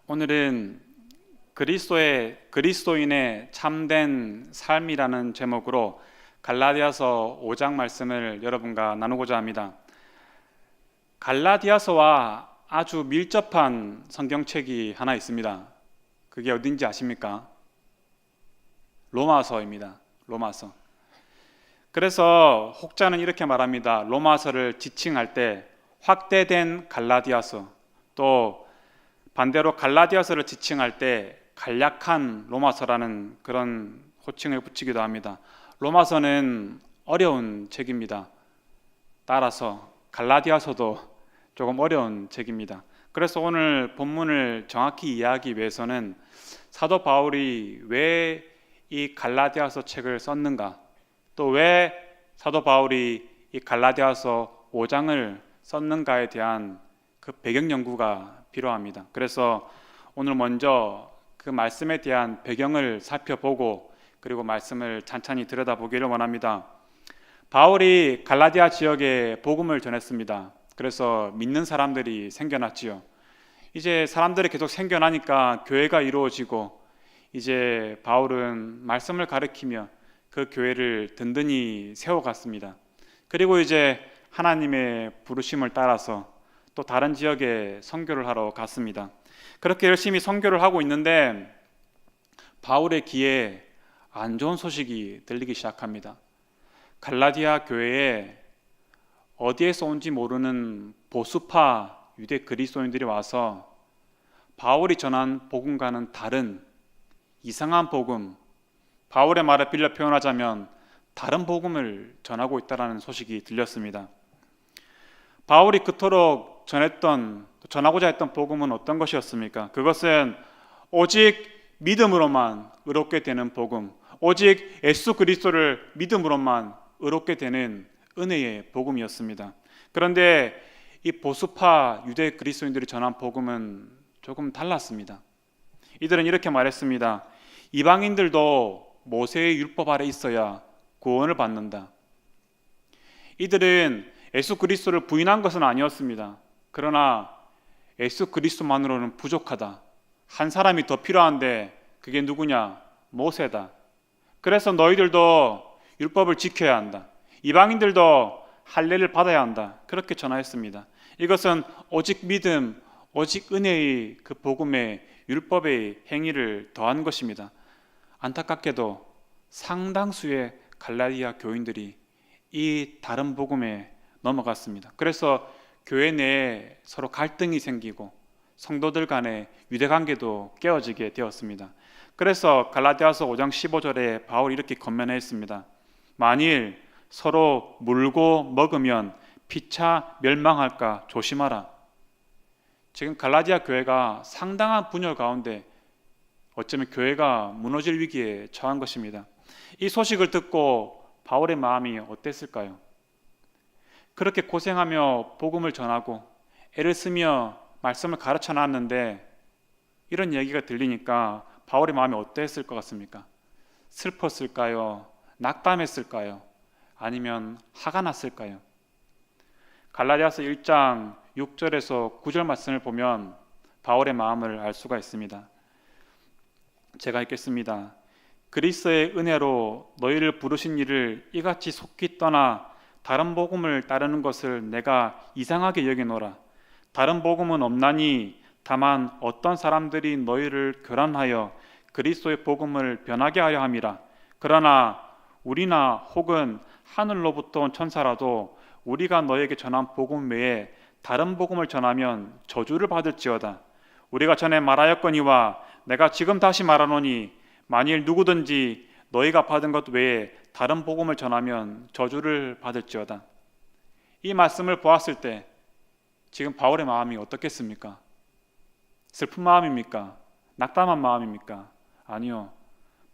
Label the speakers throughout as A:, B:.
A: 오늘은 그리스도인의 참된 삶이라는 제목으로 갈라디아서 5장 말씀을 여러분과 나누고자 합니다. 갈라디아서와 아주 밀접한 성경책이 하나 있습니다. 그게 어딘지 아십니까? 로마서입니다. 로마서. 그래서 혹자는 이렇게 말합니다. 로마서를 지칭할 때 확대된 갈라디아서, 또 반대로 갈라디아서를 지칭할 때 간략한 로마서라는 그런 호칭을 붙이기도 합니다. 로마서는 어려운 책입니다. 따라서 갈라디아서도 조금 어려운 책입니다. 그래서 오늘 본문을 정확히 이해하기 위해서는 사도 바울이 왜 이 갈라디아서 책을 썼는가, 또 왜 사도 바울이 이 갈라디아서 5장을 썼는가에 대한 그 배경 연구가 필요합니다. 그래서 오늘 먼저 그 말씀에 대한 배경을 살펴보고 그리고 말씀을 찬찬히 들여다보기를 원합니다. 바울이 갈라디아 지역에 복음을 전했습니다. 그래서 믿는 사람들이 생겨났지요. 이제 사람들이 계속 생겨나니까 교회가 이루어지고, 이제 바울은 말씀을 가르치며 그 교회를 든든히 세워갔습니다. 그리고 이제 하나님의 부르심을 따라서 또 다른 지역에 선교를 하러 갔습니다. 그렇게 열심히 선교를 하고 있는데 바울의 귀에 안 좋은 소식이 들리기 시작합니다. 갈라디아 교회에 어디에서 온지 모르는 보수파 유대 그리스도인들이 와서 바울이 전한 복음과는 다른 이상한 복음, 바울의 말을 빌려 표현하자면 다른 복음을 전하고 있다는 소식이 들렸습니다. 바울이 그토록 전하고자 했던 복음은 어떤 것이었습니까? 그것은 오직 믿음으로만 의롭게 되는 복음, 오직 예수 그리스도를 믿음으로만 의롭게 되는 은혜의 복음이었습니다. 그런데 이 보수파 유대 그리스도인들이 전한 복음은 조금 달랐습니다. 이들은 이렇게 말했습니다. 이방인들도 모세의 율법 아래 있어야 구원을 받는다. 이들은 예수 그리스도를 부인한 것은 아니었습니다. 그러나 예수 그리스도만으로는 부족하다. 한 사람이 더 필요한데 그게 누구냐? 모세다. 그래서 너희들도 율법을 지켜야 한다. 이방인들도 할례를 받아야 한다. 그렇게 전하였습니다. 이것은 오직 믿음, 오직 은혜의 그 복음의 율법의 행위를 더한 것입니다. 안타깝게도 상당수의 갈라디아 교인들이 이 다른 복음에 넘어갔습니다. 그래서 교회 내에 서로 갈등이 생기고 성도들 간의 유대관계도 깨어지게 되었습니다. 그래서 갈라디아서 5장 15절에 바울이 이렇게 권면했습니다. 만일 서로 물고 먹으면 피차 멸망할까 조심하라. 지금 갈라디아 교회가 상당한 분열 가운데 어쩌면 교회가 무너질 위기에 처한 것입니다. 이 소식을 듣고 바울의 마음이 어땠을까요? 그렇게 고생하며 복음을 전하고 애를 쓰며 말씀을 가르쳐 놨는데 이런 얘기가 들리니까 바울의 마음이 어땠을 것 같습니까? 슬펐을까요? 낙담했을까요? 아니면 화가 났을까요? 갈라디아서 1장 6절에서 9절 말씀을 보면 바울의 마음을 알 수가 있습니다. 제가 읽겠습니다. 그리스도의 은혜로 너희를 부르신 이를 이같이 속히 떠나 다른 복음을 따르는 것을 내가 이상하게 여기노라. 다른 복음은 없나니 다만 어떤 사람들이 너희를 교란하여 그리스도의 복음을 변하게 하려 함이라. 그러나 우리나 혹은 하늘로부터 온 천사라도 우리가 너에게 전한 복음 외에 다른 복음을 전하면 저주를 받을지어다. 우리가 전에 말하였거니와 내가 지금 다시 말하노니 만일 누구든지 너희가 받은 것 외에 다른 복음을 전하면 저주를 받을지어다. 이 말씀을 보았을 때 지금 바울의 마음이 어떻겠습니까? 슬픈 마음입니까? 낙담한 마음입니까? 아니요.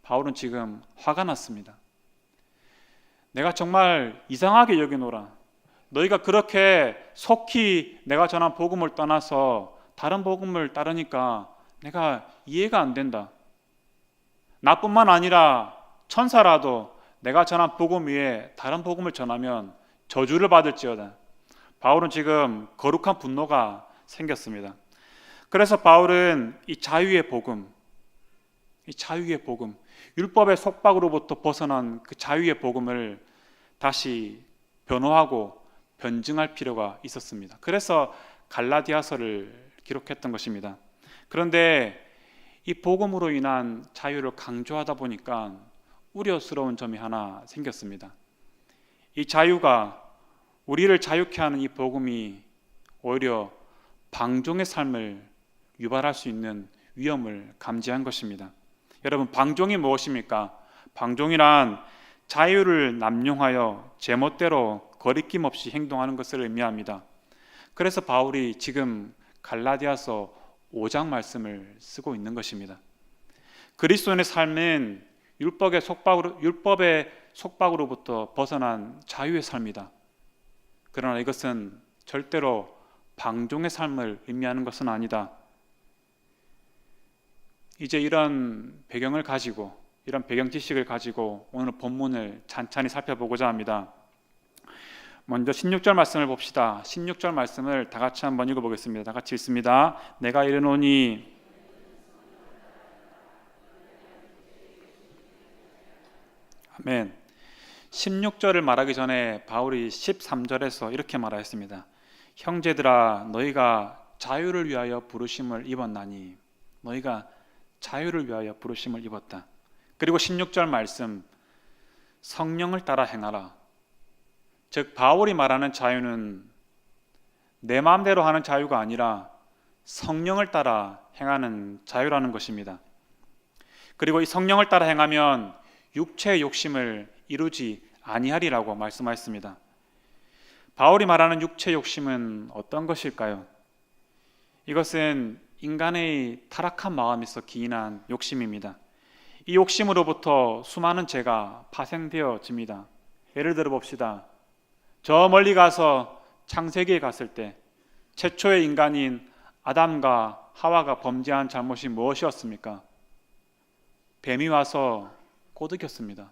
A: 바울은 지금 화가 났습니다. 내가 정말 이상하게 여기노라. 너희가 그렇게 속히 내가 전한 복음을 떠나서 다른 복음을 따르니까 내가 이해가 안 된다. 나뿐만 아니라 천사라도 내가 전한 복음 위에 다른 복음을 전하면 저주를 받을지어다. 바울은 지금 거룩한 분노가 생겼습니다. 그래서 바울은 이 자유의 복음, 율법의 속박으로부터 벗어난 그 자유의 복음을 다시 변호하고 변증할 필요가 있었습니다. 그래서 갈라디아서를 기록했던 것입니다. 그런데 이 복음으로 인한 자유를 강조하다 보니까 우려스러운 점이 하나 생겼습니다. 이 자유가, 우리를 자유케 하는 이 복음이 오히려 방종의 삶을 유발할 수 있는 위험을 감지한 것입니다. 여러분, 방종이 무엇입니까? 방종이란 자유를 남용하여 제멋대로 거리낌 없이 행동하는 것을 의미합니다. 그래서 바울이 지금 갈라디아서 5장 말씀을 쓰고 있는 것입니다. 그리스도인의 삶은 율법의 속박으로부터 벗어난 자유의 삶이다. 그러나 이것은 절대로 방종의 삶을 의미하는 것은 아니다. 이제 이런 배경 지식을 가지고 오늘 본문을 찬찬히 살펴보고자 합니다. 먼저 16절 말씀을 봅시다. 16절 말씀을 다 같이 한번 읽어보겠습니다. 다 같이 읽습니다. 내가 이르노니 아멘. 16절을 말하기 전에 바울이 13절에서 이렇게 말하였습니다. 형제들아, 너희가 자유를 위하여 부르심을 입었나니. 너희가 자유를 위하여 부르심을 입었다. 그리고 16절 말씀, 성령을 따라 행하라. 즉 바울이 말하는 자유는 내 마음대로 하는 자유가 아니라 성령을 따라 행하는 자유라는 것입니다. 그리고 이 성령을 따라 행하면 육체의 욕심을 이루지 아니하리라고 말씀하였습니다. 바울이 말하는 육체의 욕심은 어떤 것일까요? 이것은 인간의 타락한 마음에서 기인한 욕심입니다. 이 욕심으로부터 수많은 죄가 파생되어집니다. 예를 들어 봅시다. 저 멀리 가서 창세기에 갔을 때 최초의 인간인 아담과 하와가 범죄한 잘못이 무엇이었습니까? 뱀이 와서 꼬드겼습니다.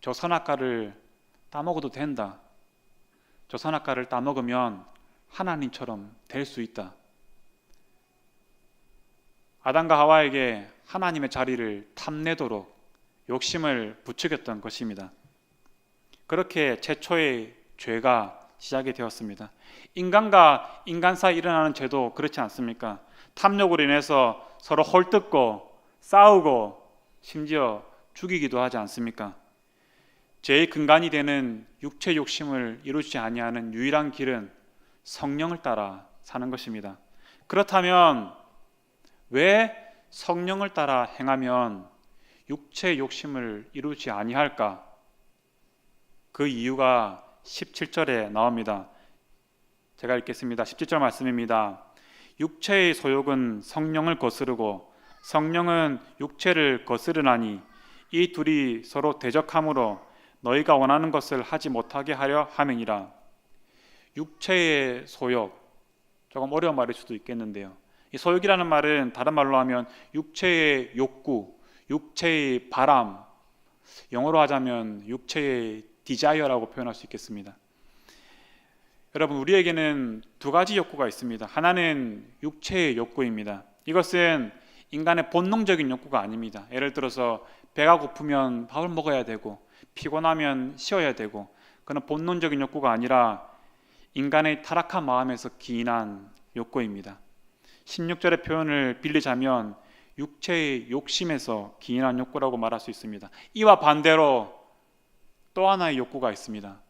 A: 저 선악과를 따먹어도 된다. 저 선악과를 따먹으면 하나님처럼 될 수 있다. 아담과 하와에게 하나님의 자리를 탐내도록 욕심을 부추겼던 것입니다. 그렇게 최초의 죄가 시작이 되었습니다. 인간과 인간 사이 일어나는 죄도 그렇지 않습니까? 탐욕으로 인해서 서로 헐뜯고 싸우고 심지어 죽이기도 하지 않습니까? 죄의 근간이 되는 육체 욕심을 이루지 아니하는 유일한 길은 성령을 따라 사는 것입니다. 그렇다면 왜 성령을 따라 행하면 육체의 욕심을 이루지 아니할까? 그 이유가 17절에 나옵니다. 제가 읽겠습니다. 17절 말씀입니다. 육체의 소욕은 성령을 거스르고 성령은 육체를 거스르나니 이 둘이 서로 대적하므로 너희가 원하는 것을 하지 못하게 하려 함이니라. 육체의 소욕, 조금 어려운 말일 수도 있겠는데요. 이 소욕이라는 말은 다른 말로 하면 육체의 욕구, 육체의 바람, 영어로 하자면 육체의 디자이어라고 표현할 수 있겠습니다. 여러분, 우리에게는 두 가지 욕구가 있습니다. 하나는 육체의 욕구입니다. 이것은 인간의 본능적인 욕구가 아닙니다. 예를 들어서 배가 고프면 밥을 먹어야 되고 피곤하면 쉬어야 되고, 그런 본능적인 욕구가 아니라 인간의 타락한 마음에서 기인한 욕구입니다. 16절의 표현을 빌리자면 육체의 욕심에서 기인한 욕구라고 말할 수 있습니다. 이와 반대로 또 하나의 욕구가 있습니다.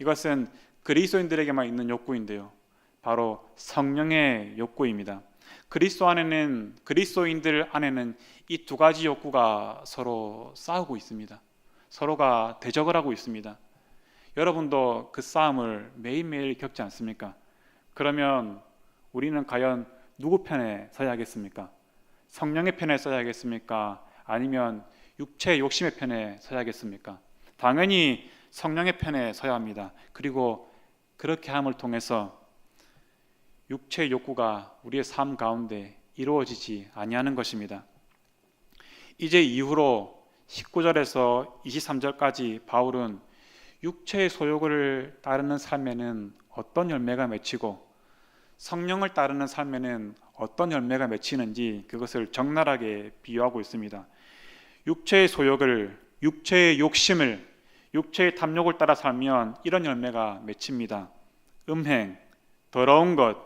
A: 이것은 그리스도인들에게만 있는 욕구인데요, 바로 성령의 욕구입니다. 그리스도인들 안에는 이 두 가지 욕구가 서로 싸우고 있습니다. 서로가 대적을 하고 있습니다. 여러분도 그 싸움을 매일매일 겪지 않습니까? 그러면 우리는 과연 누구 편에 서야 하겠습니까? 성령의 편에 서야 하겠습니까? 아니면 육체의 욕심의 편에 서야 하겠습니까? 당연히 성령의 편에 서야 합니다. 그리고 그렇게 함을 통해서 육체의 욕구가 우리의 삶 가운데 이루어지지 아니하는 것입니다. 이제 이후로 19절에서 23절까지 바울은 육체의 소욕을 따르는 삶에는 어떤 열매가 맺히고 성령을 따르는 삶에는 어떤 열매가 맺히는지 그것을 적나라하게 비유하고 있습니다. 육체의 소욕을, 육체의 욕심을, 육체의 탐욕을 따라 살면 이런 열매가 맺힙니다. 음행, 더러운 것,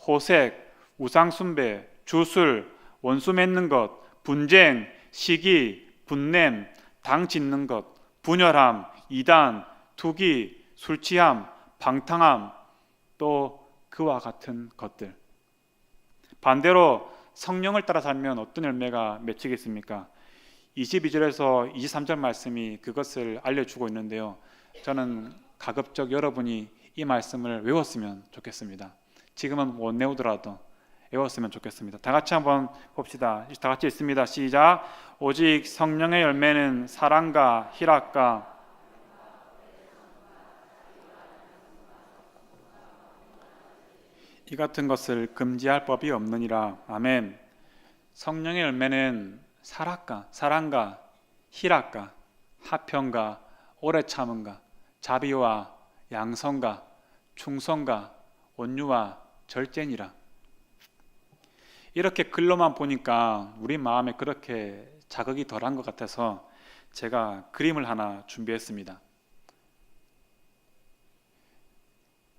A: 호색, 우상숭배, 주술, 원수 맺는 것, 분쟁, 시기, 분냄, 당 짓는 것, 분열함, 이단, 투기, 술취함, 방탕함, 또 그와 같은 것들. 반대로 성령을 따라 살면 어떤 열매가 맺히겠습니까? 22절에서 23절 말씀이 그것을 알려주고 있는데요. 저는 가급적 여러분이 이 말씀을 외웠으면 좋겠습니다. 지금은 못 외우더라도 외웠으면 좋겠습니다. 다 같이 한번 봅시다. 다 같이 읽습니다. 시작. 오직 성령의 열매는 사랑과 희락과 이 같은 것을 금지할 법이 없느니라. 아멘. 성령의 열매는 사랑과 희락과 화평과 오래 참음과 자비와 양성과 충성과 온유와 절제니라. 이렇게 글로만 보니까 우리 마음에 그렇게 자극이 덜한 것 같아서 제가 그림을 하나 준비했습니다.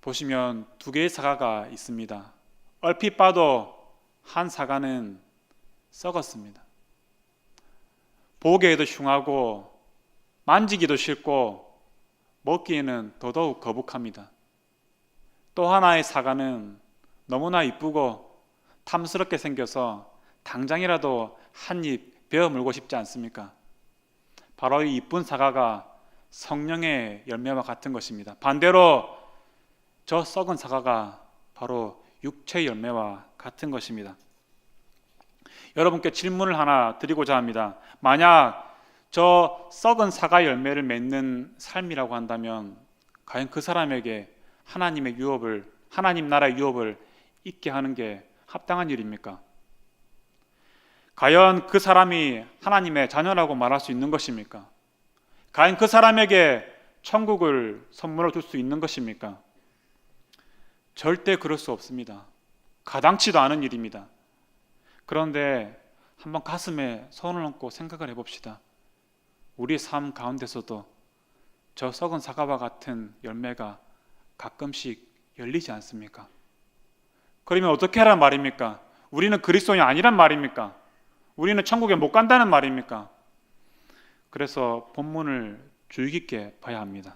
A: 보시면 두 개의 사과가 있습니다. 얼핏 봐도 한 사과는 썩었습니다. 보기에도 흉하고 만지기도 싫고 먹기에는 더더욱 거북합니다. 또 하나의 사과는 너무나 이쁘고 탐스럽게 생겨서 당장이라도 한 입 베어 물고 싶지 않습니까? 바로 이 이쁜 사과가 성령의 열매와 같은 것입니다. 반대로 저 썩은 사과가 바로 육체의 열매와 같은 것입니다. 여러분께 질문을 하나 드리고자 합니다. 만약 저 썩은 사과 열매를 맺는 삶이라고 한다면 과연 그 사람에게 하나님 나라의 유업을 잊게 하는 게 합당한 일입니까? 과연 그 사람이 하나님의 자녀라고 말할 수 있는 것입니까? 과연 그 사람에게 천국을 선물로 줄 수 있는 것입니까? 절대 그럴 수 없습니다. 가당치도 않은 일입니다. 그런데 한번 가슴에 손을 얹고 생각을 해봅시다. 우리 삶 가운데서도 저 썩은 사과와 같은 열매가 가끔씩 열리지 않습니까? 그러면 어떻게 하란 말입니까? 우리는 그리스도인이 아니란 말입니까? 우리는 천국에 못 간다는 말입니까? 그래서 본문을 주의 깊게 봐야 합니다.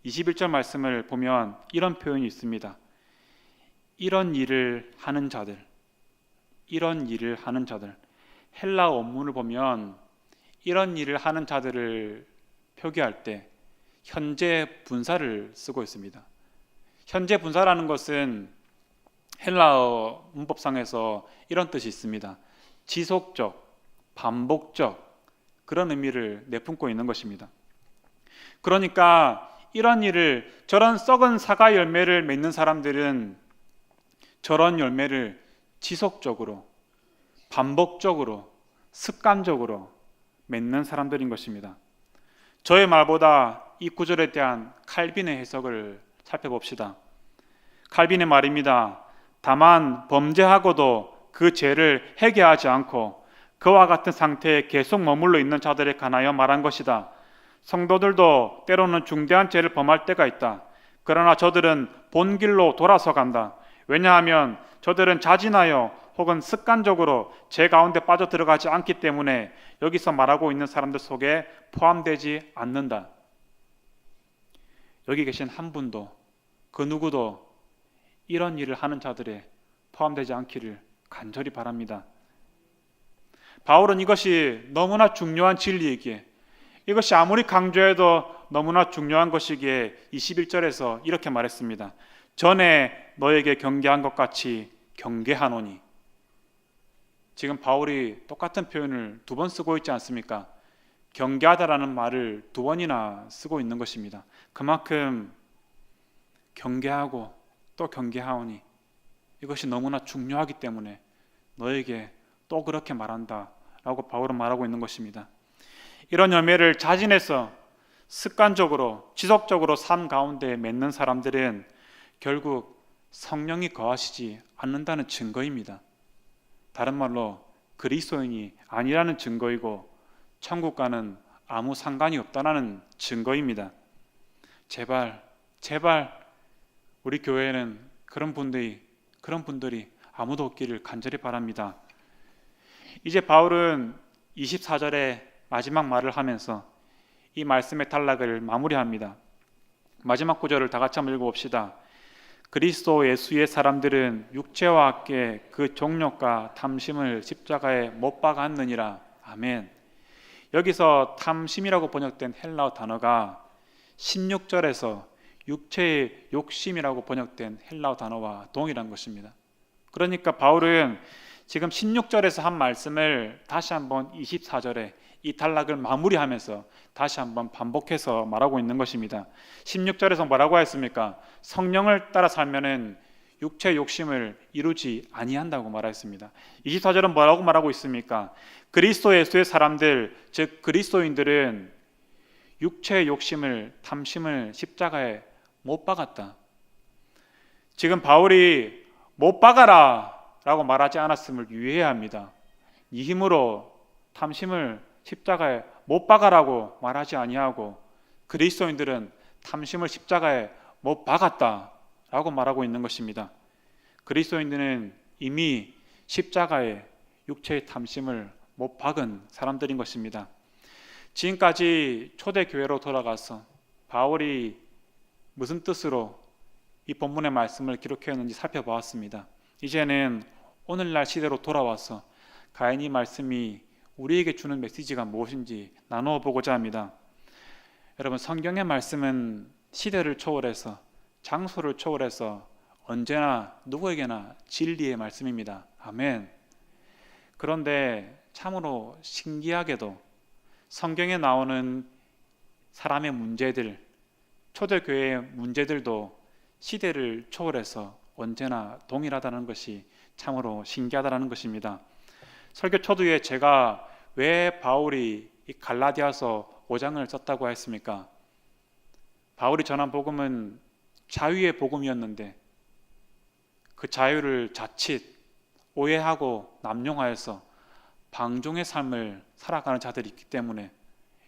A: 21절 말씀을 보면 이런 표현이 있습니다. 이런 일을 하는 자들. 헬라어 원문을 보면 이런 일을 하는 자들을 표기할 때 현재 분사를 쓰고 있습니다. 현재 분사라는 것은 헬라어 문법상에서 이런 뜻이 있습니다. 지속적, 반복적 그런 의미를 내뿜고 있는 것입니다. 그러니까 이런 일을 저런 썩은 사과 열매를 맺는 사람들은 저런 열매를 지속적으로, 반복적으로, 습관적으로 맺는 사람들인 것입니다. 저의 말보다 이 구절에 대한 칼빈의 해석을 살펴봅시다. 칼빈의 말입니다. 다만 범죄하고도 그 죄를 회개하지 않고 그와 같은 상태에 계속 머물러 있는 자들에 관하여 말한 것이다. 성도들도 때로는 중대한 죄를 범할 때가 있다. 그러나 저들은 본길로 돌아서 간다. 왜냐하면 저들은 자진하여 혹은 습관적으로 죄 가운데 빠져 들어가지 않기 때문에 여기서 말하고 있는 사람들 속에 포함되지 않는다. 여기 계신 한 분도 그 누구도 이런 일을 하는 자들에 포함되지 않기를 간절히 바랍니다. 바울은 이것이 너무나 중요한 진리이기에, 이것이 아무리 강조해도 너무나 중요한 것이기에 21절에서 이렇게 말했습니다. 전에 너에게 경계한 것 같이 경계하노니. 지금 바울이 똑같은 표현을 두 번 쓰고 있지 않습니까? 경계하다라는 말을 두 번이나 쓰고 있는 것입니다. 그만큼 경계하고 또 경계하오니 이것이 너무나 중요하기 때문에 너에게 또 그렇게 말한다 라고 바울은 말하고 있는 것입니다. 이런 열매를 자진해서 습관적으로 지속적으로 삶 가운데 맺는 사람들은 결국 성령이 거하시지 않는다는 증거입니다. 다른 말로 그리스도인이 아니라는 증거이고 천국과는 아무 상관이 없다는 증거입니다. 제발 우리 교회에는 그런 분들이 아무도 없기를 간절히 바랍니다. 이제 바울은 24절에 마지막 말을 하면서 이 말씀의 단락을 마무리합니다. 마지막 구절을 다 같이 한번 읽어봅시다. 그리스도 예수의 사람들은 육체와 함께 그 정욕과 탐심을 십자가에 못 박았느니라. 아멘. 여기서 탐심이라고 번역된 헬라어 단어가 16절에서 육체의 욕심이라고 번역된 헬라어 단어와 동일한 것입니다. 그러니까 바울은 지금 16절에서 한 말씀을 다시 한번 24절에 이 단락을 마무리하면서 다시 한번 반복해서 말하고 있는 것입니다. 16절에서 뭐라고 했습니까? 성령을 따라 살면은 육체의 욕심을 이루지 아니한다고 말했습니다. 24절은 뭐라고 말하고 있습니까? 그리스도 예수의 사람들, 즉 그리스도인들은 육체의 욕심을, 탐심을 십자가에 못 박았다. 지금 바울이 못 박아라 라고 말하지 않았음을 유의해야 합니다. 네 힘으로 탐심을 십자가에 못 박아라고 말하지 아니하고 그리스도인들은 탐심을 십자가에 못 박았다 라고 말하고 있는 것입니다. 그리스도인들은 이미 십자가에 육체의 탐심을 못 박은 사람들인 것입니다. 지금까지 초대교회로 돌아가서 바울이 무슨 뜻으로 이 본문의 말씀을 기록했는지 살펴보았습니다. 이제는 오늘날 시대로 돌아와서 과연 이 말씀이 우리에게 주는 메시지가 무엇인지 나누어 보고자 합니다. 여러분, 성경의 말씀은 시대를 초월해서 장소를 초월해서 언제나 누구에게나 진리의 말씀입니다. 아멘. 그런데 참으로 신기하게도 성경에 나오는 사람의 문제들, 초대교회의 문제들도 시대를 초월해서 언제나 동일하다는 것이 참으로 신기하다는 것입니다. 설교 초두에 제가 왜 바울이 이 갈라디아서 5장을 썼다고 했습니까? 바울이 전한 복음은 자유의 복음이었는데 그 자유를 자칫 오해하고 남용하여서 방종의 삶을 살아가는 자들이 있기 때문에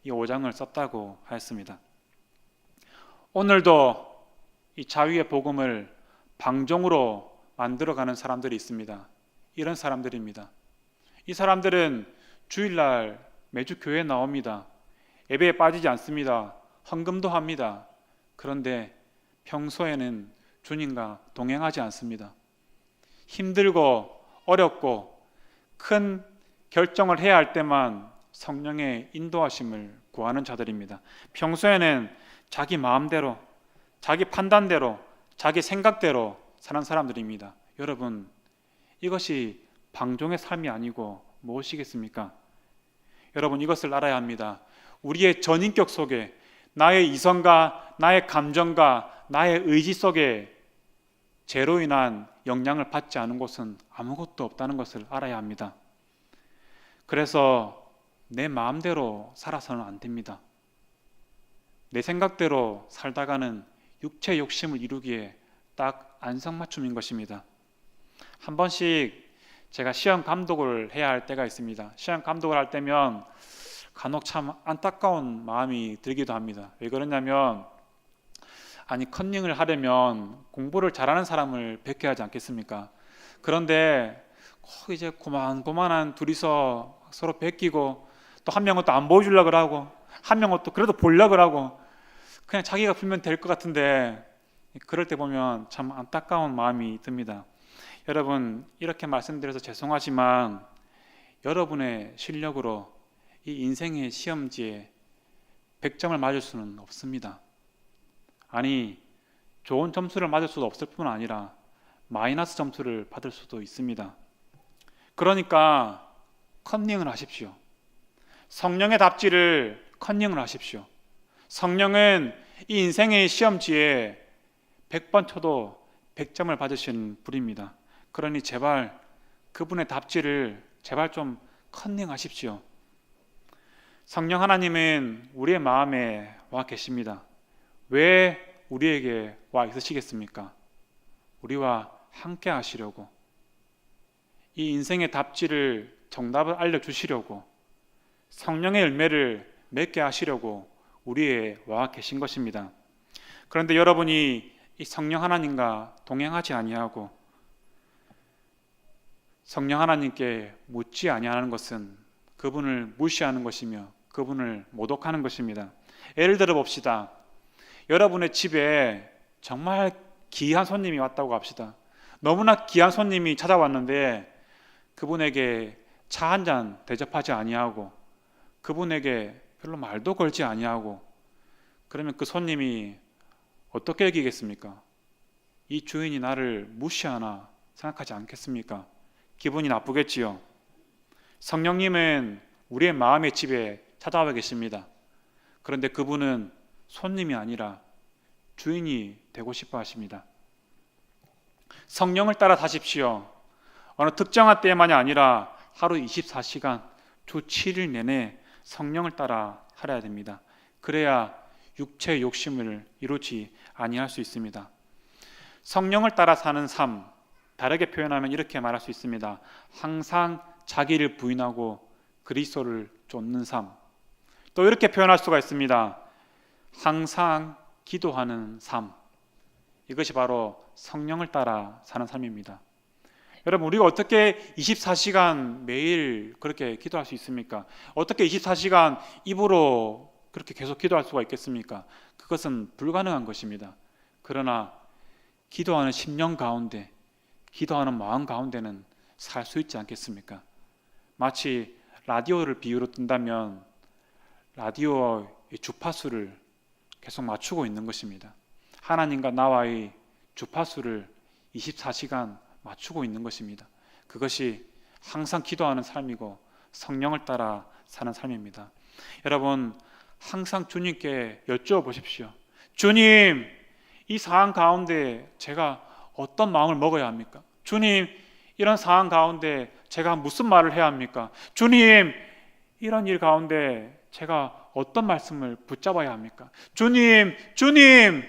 A: 이 5장을 썼다고 하였습니다. 오늘도 이 자유의 복음을 방종으로 만들어가는 사람들이 있습니다. 이런 사람들입니다. 이 사람들은 주일날 매주 교회에 나옵니다. 예배에 빠지지 않습니다. 헌금도 합니다. 그런데 평소에는 주님과 동행하지 않습니다. 힘들고 어렵고 큰 결정을 해야 할 때만 성령의 인도하심을 구하는 자들입니다. 평소에는 자기 마음대로, 자기 판단대로, 자기 생각대로 사는 사람들입니다. 여러분, 이것이 방종의 삶이 아니고 무엇이겠습니까? 여러분, 이것을 알아야 합니다. 우리의 전인격 속에 나의 이성과 나의 감정과 나의 의지 속에 죄로 인한 영향을 받지 않은 곳은 아무것도 없다는 것을 알아야 합니다. 그래서 내 마음대로 살아서는 안 됩니다. 내 생각대로 살다가는 육체 욕심을 이루기에 딱 안성맞춤인 것입니다. 한 번씩 제가 시험 감독을 해야 할 때가 있습니다. 시험 감독을 할 때면 간혹 참 안타까운 마음이 들기도 합니다. 왜 그러냐면 컨닝을 하려면 공부를 잘하는 사람을 뵙게 하지 않겠습니까? 그런데 꼭 이제 고만고만한 둘이서 서로 베끼고 또 한 명은 또 안 보여주려고 하고 한 명은 또 그래도 보려고 하고 그냥 자기가 풀면 될 것 같은데 그럴 때 보면 참 안타까운 마음이 듭니다. 여러분, 이렇게 말씀드려서 죄송하지만 여러분의 실력으로 이 인생의 시험지에 100점을 맞을 수는 없습니다. 아니, 좋은 점수를 맞을 수도 없을 뿐 아니라 마이너스 점수를 받을 수도 있습니다. 그러니까 컨닝을 하십시오. 성령의 답지를 컨닝을 하십시오. 성령은 이 인생의 시험지에 100번 쳐도 100점을 받으시는 분입니다. 그러니 제발 그분의 답지를 제발 좀 컨닝하십시오. 성령 하나님은 우리의 마음에 와 계십니다. 왜 우리에게 와 있으시겠습니까? 우리와 함께 하시려고, 이 인생의 답지를 정답을 알려주시려고, 성령의 열매를 맺게 하시려고 우리에 와 계신 것입니다. 그런데 여러분이 이 성령 하나님과 동행하지 아니하고 성령 하나님께 묻지 아니하는 것은 그분을 무시하는 것이며 그분을 모독하는 것입니다. 예를 들어 봅시다. 여러분의 집에 정말 귀한 손님이 왔다고 합시다. 너무나 귀한 손님이 찾아왔는데 그분에게 차 한 잔 대접하지 아니하고 그분에게 별로 말도 걸지 아니하고, 그러면 그 손님이 어떻게 여기겠습니까? 이 주인이 나를 무시하나 생각하지 않겠습니까? 기분이 나쁘겠지요. 성령님은 우리의 마음의 집에 찾아와 계십니다. 그런데 그분은 손님이 아니라 주인이 되고 싶어 하십니다. 성령을 따라 사십시오. 어느 특정한 때만이 아니라 하루 24시간 주 7일 내내 성령을 따라 살아야 됩니다. 그래야 육체의 욕심을 이루지 아니할 수 있습니다. 성령을 따라 사는 삶, 다르게 표현하면 이렇게 말할 수 있습니다. 항상 자기를 부인하고 그리스도를 쫓는 삶. 또 이렇게 표현할 수가 있습니다. 항상 기도하는 삶. 이것이 바로 성령을 따라 사는 삶입니다. 여러분, 우리가 어떻게 24시간 매일 그렇게 기도할 수 있습니까? 어떻게 24시간 입으로 그렇게 계속 기도할 수가 있겠습니까? 그것은 불가능한 것입니다. 그러나 기도하는 심령 가운데, 기도하는 마음 가운데는 살 수 있지 않겠습니까? 마치 라디오를 비유로 든다면 라디오의 주파수를 계속 맞추고 있는 것입니다. 하나님과 나와의 주파수를 24시간 맞추고 있는 것입니다. 그것이 항상 기도하는 삶이고 성령을 따라 사는 삶입니다. 여러분, 항상 주님께 여쭈어 보십시오. 주님, 이 상황 가운데 제가 어떤 마음을 먹어야 합니까? 주님, 이런 상황 가운데 제가 무슨 말을 해야 합니까? 주님, 이런 일 가운데 제가 어떤 말씀을 붙잡아야 합니까? 주님, 주님!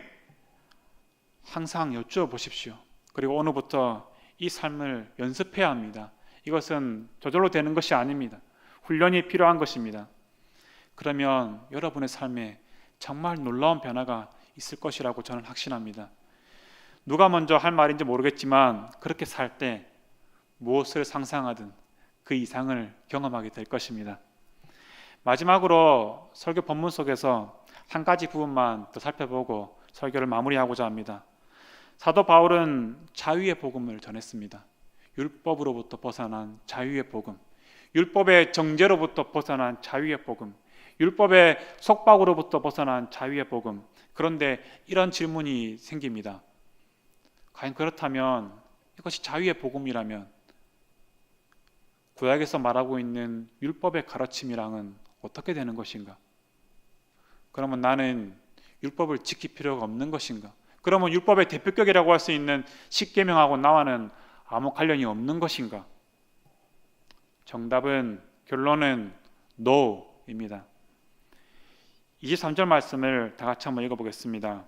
A: 항상 여쭈어 보십시오. 그리고 오늘부터 이 삶을 연습해야 합니다. 이것은 저절로 되는 것이 아닙니다. 훈련이 필요한 것입니다. 그러면 여러분의 삶에 정말 놀라운 변화가 있을 것이라고 저는 확신합니다. 누가 먼저 할 말인지 모르겠지만 그렇게 살 때 무엇을 상상하든 그 이상을 경험하게 될 것입니다. 마지막으로 설교 본문 속에서 한 가지 부분만 더 살펴보고 설교를 마무리하고자 합니다. 사도 바울은 자유의 복음을 전했습니다. 율법으로부터 벗어난 자유의 복음, 율법의 정죄로부터 벗어난 자유의 복음, 율법의 속박으로부터 벗어난 자유의 복음. 그런데 이런 질문이 생깁니다. 과연 그렇다면 이것이 자유의 복음이라면 구약에서 말하고 있는 율법의 가르침이랑은 어떻게 되는 것인가? 그러면 나는 율법을 지킬 필요가 없는 것인가? 그러면 율법의 대표격이라고 할 수 있는 십계명하고 나와는 아무 관련이 없는 것인가? 정답은, 결론은 NO입니다. 23절 말씀을 다 같이 한번 읽어보겠습니다.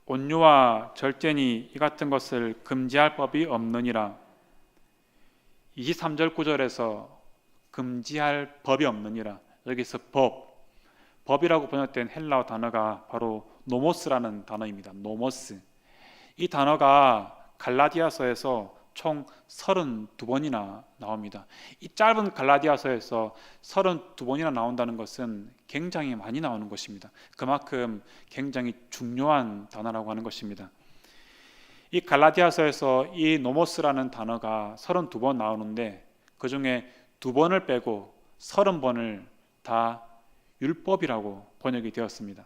A: 온유와 절제니 이 같은 것을 금지할 법이 없느니라. 23절 9절에서 금지할 법이 없느니라. 여기서 법이라고 번역된 헬라어 단어가 바로 노모스라는 단어입니다. 노모스. 이 단어가 갈라디아서에서 총 32번이나 나옵니다. 이 짧은 갈라디아서에서 32번이나 나온다는 것은 굉장히 많이 나오는 것입니다. 그만큼 굉장히 중요한 단어라고 하는 것입니다. 이 갈라디아서에서 이 노모스라는 단어가 32번 나오는데 그 중에 2번을 빼고 30번을 다 율법이라고 번역이 되었습니다.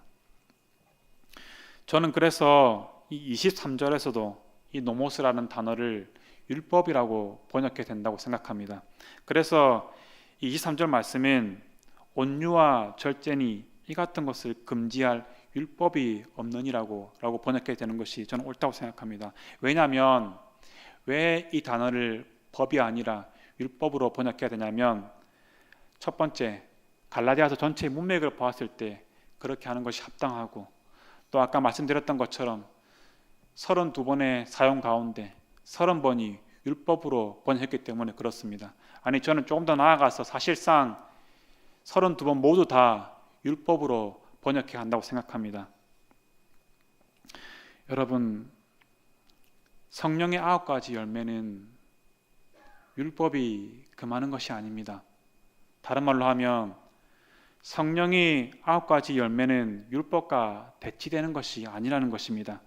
A: 저는 그래서 이 23절에서도 이 노모스라는 단어를 율법이라고 번역해야 된다고 생각합니다. 그래서 이 23절 말씀은 온유와 절제니 이 같은 것을 금지할 율법이 없느니라고 번역해야 되는 것이 저는 옳다고 생각합니다. 왜냐하면 왜 이 단어를 법이 아니라 율법으로 번역해야 되냐면, 첫 번째, 갈라디아서 전체의 문맥을 보았을 때 그렇게 하는 것이 합당하고, 또 아까 말씀드렸던 것처럼 32번의 사용 가운데 30번이 율법으로 번역했기 때문에 그렇습니다. 아니, 저는 조금 더 나아가서 사실상 32번 모두 다 율법으로 번역해야 한다고 생각합니다. 여러분, 성령의 9가지 열매는 율법이 금하는 것이 아닙니다. 다른 말로 하면 성령의 9가지 열매는 율법과 대치되는 것이 아니라는 것입니다.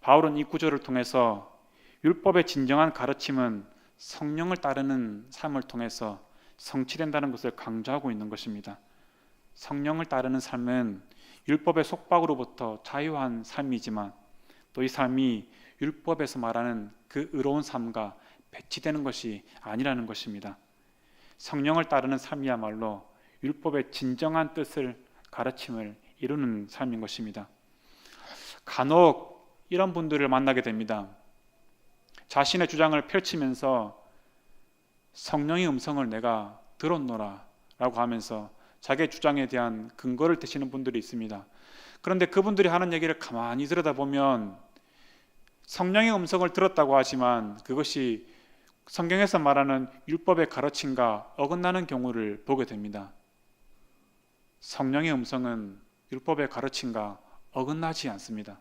A: 바울은 이 구절을 통해서 율법의 진정한 가르침은 성령을 따르는 삶을 통해서 성취된다는 것을 강조하고 있는 것입니다. 성령을 따르는 삶은 율법의 속박으로부터 자유한 삶이지만 또 이 삶이 율법에서 말하는 그 의로운 삶과 배치되는 것이 아니라는 것입니다. 성령을 따르는 삶이야말로 율법의 진정한 뜻을 가르침을 이루는 삶인 것입니다. 간혹 이런 분들을 만나게 됩니다. 자신의 주장을 펼치면서 성령의 음성을 내가 들었노라 라고 하면서 자기의 주장에 대한 근거를 대시는 분들이 있습니다. 그런데 그분들이 하는 얘기를 가만히 들여다보면 성령의 음성을 들었다고 하지만 그것이 성경에서 말하는 율법의 가르침과 어긋나는 경우를 보게 됩니다. 성령의 음성은 율법의 가르침과 어긋나지 않습니다.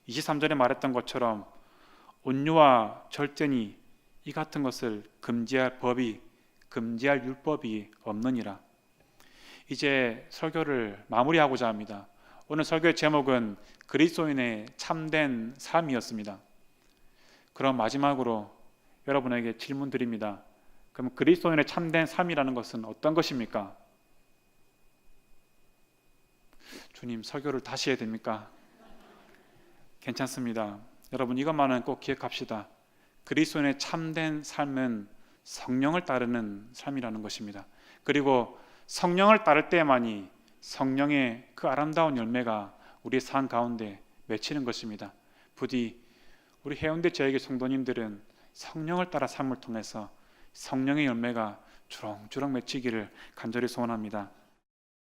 A: 23절에 말했던 것처럼 온유와 절제니 이 같은 것을 금지할 율법이 없느니라. 이제 설교를 마무리하고자 합니다. 오늘 설교의 제목은 그리스도인의 참된 삶이었습니다. 그럼 마지막으로 여러분에게 질문 드립니다. 그럼 그리스도인의 참된 삶이라는 것은 어떤 것입니까? 주님, 설교를 다시 해야 됩니까? 괜찮습니다. 여러분, 이것만은 꼭 기억합시다. 그리스도인의 참된 삶은 성령을 따르는 삶이라는 것입니다. 그리고 성령을 따를 때만이 성령의 그 아름다운 열매가 우리의 삶 가운데 맺히는 것입니다. 부디 우리 해운대 지역의 성도님들은 성령을 따라 삶을 통해서 성령의 열매가 주렁주렁 맺히기를 간절히 소원합니다.